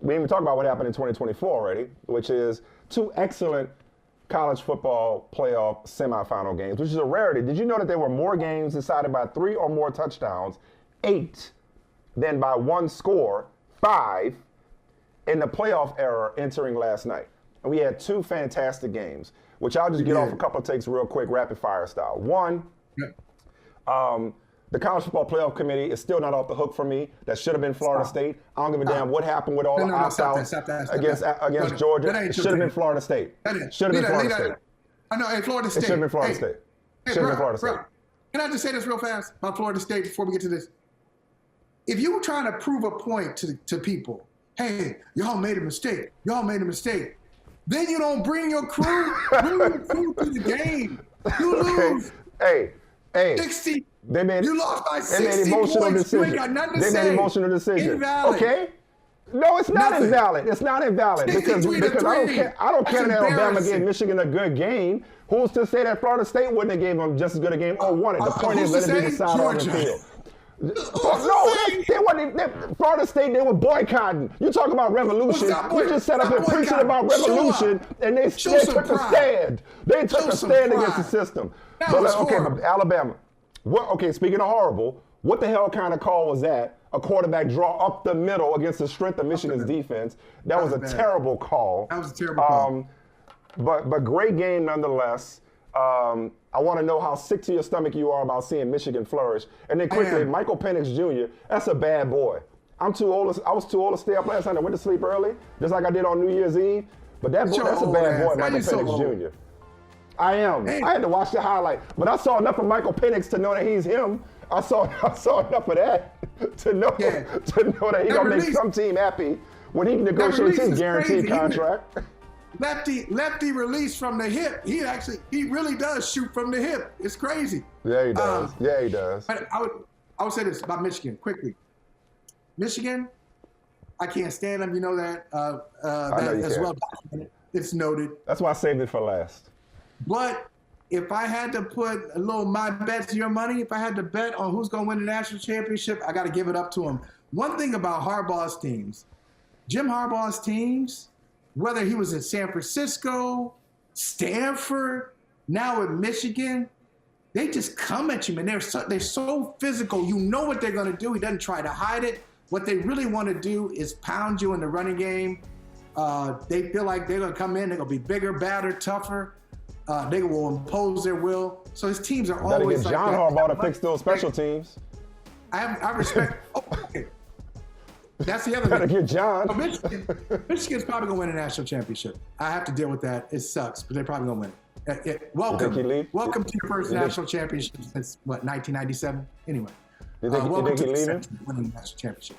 we didn't even talk about what happened in 2024 already, which is 2 excellent college football playoff semifinal games, which is a rarity. Did you know that there were more games decided by 3 or more touchdowns, 8, than by 1 score, 5, in the playoff era entering last night? And we had 2 fantastic games, which I'll just get off a couple of takes real quick, rapid fire style. One, the College Football Playoff Committee is still not off the hook for me. That should have been Florida State. I don't give a damn what happened with all the opt-outs against Georgia. It should have been Florida State. Should have been Florida State. I know, hey, Florida State. It should have been Florida State. Should have been Florida State. Can I just say this real fast about Florida State before we get to this? If you were trying to prove a point to people, hey, y'all made a mistake. Y'all made a mistake. Then you don't bring your crew. Bring your crew to the game. You lose. Hey. 60. You lost by 60 points. You ain't got nothing to say. They made emotional decision. Invalid. Okay. No, it's not invalid. It's not invalid because I don't care that Alabama gave Michigan a good game. Who's to say that Florida State wouldn't have gave them just as good a game or won it? The point is, let it be decided on the field. Florida State, they were boycotting. You talk about revolution. You just set up and preaching about revolution, and they took a stand. They took a stand against the system. But Alabama. Speaking of horrible, what the hell kind of call was that? A quarterback draw up the middle against the strength of Michigan's defense. That was a terrible call. That was a terrible call. But great game nonetheless. I want to know how sick to your stomach you are about seeing Michigan flourish. And then quickly, Michael Penix Jr., that's a bad boy. I was too old to stay up last night. I went to sleep early, just like I did on New Year's Eve. But that's a bad boy, Michael Penix Jr. I am. I had to watch the highlight. But I saw enough of Michael Penix to know that he's him. I saw enough of that to know that he's going to make some team happy when he negotiates his guaranteed contract. Lefty release from the hip. He really does shoot from the hip. It's crazy. Yeah, he does. He does. But I would say this about Michigan quickly. Michigan, I can't stand them. You know that. That as well documented. It's noted. That's why I saved it for last. But if I had to put a little my bets your money, if I had to bet on who's going to win the national championship, I got to give it up to him. One thing about Harbaugh's teams, Jim Harbaugh's teams, whether he was in San Francisco, Stanford, now at Michigan, they just come at you, man. They're so physical. You know what they're going to do. He doesn't try to hide it. What they really want to do is pound you in the running game. They feel like they're going to come in. They're going to be bigger, badder, tougher. They will impose their will. So his teams are always like that. John Harbaugh to fix those special teams. I respect. Okay. That's the other thing. Get John. Michigan's probably going to win a national championship. I have to deal with that. It sucks, but they're probably going to win it. Welcome to your first national championship since, 1997? Anyway. Welcome to winning the national championship.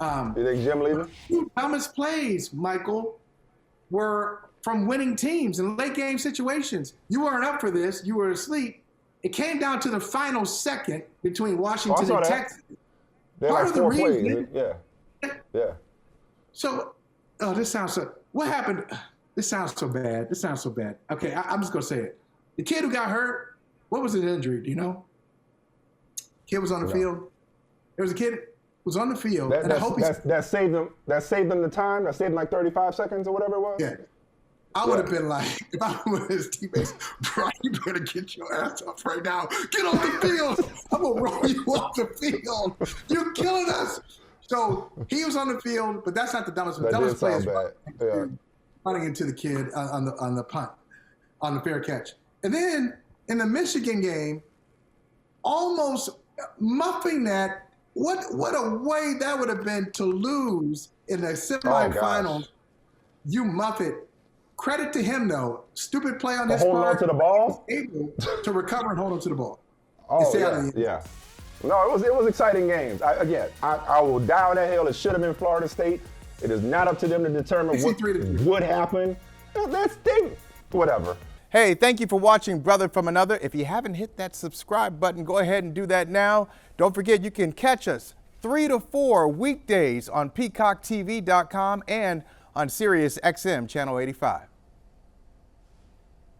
You think Jim leaving? The dumbest plays, Michael, were from winning teams in late game situations. You weren't up for this. You were asleep. It came down to the final second between Washington and Texas. Part of the reason. Yeah. So, this sounds so. What happened? This sounds so bad. Okay, I'm just gonna say it. The kid who got hurt. What was his injury? Do you know? Kid was on the field. There was a kid who was on the field, and I hope that saved them. That saved them the time. That saved them like 35 seconds or whatever it was. Yeah. I would have been like, if I was his teammates, bro, you better get your ass up right now. Get off the field. I'm going to roll you off the field. You're killing us. So he was on the field, but that's not the dumbest. The dumbest play is running into the kid on the punt, on the fair catch. And then in the Michigan game, almost muffing that. What a way that would have been to lose in the semifinals. You muff it. Credit to him, though. Stupid play on his part. Hold on to the ball? Able to recover and hold on to the ball. Yeah. No, it was exciting games. I will die on that hill. It should have been Florida State. It is not up to them to determine what would happen. Whatever. Hey, thank you for watching Brother from Another. If you haven't hit that subscribe button, go ahead and do that now. Don't forget, you can catch us 3 to 4 weekdays on PeacockTV.com and on Sirius XM Channel 85.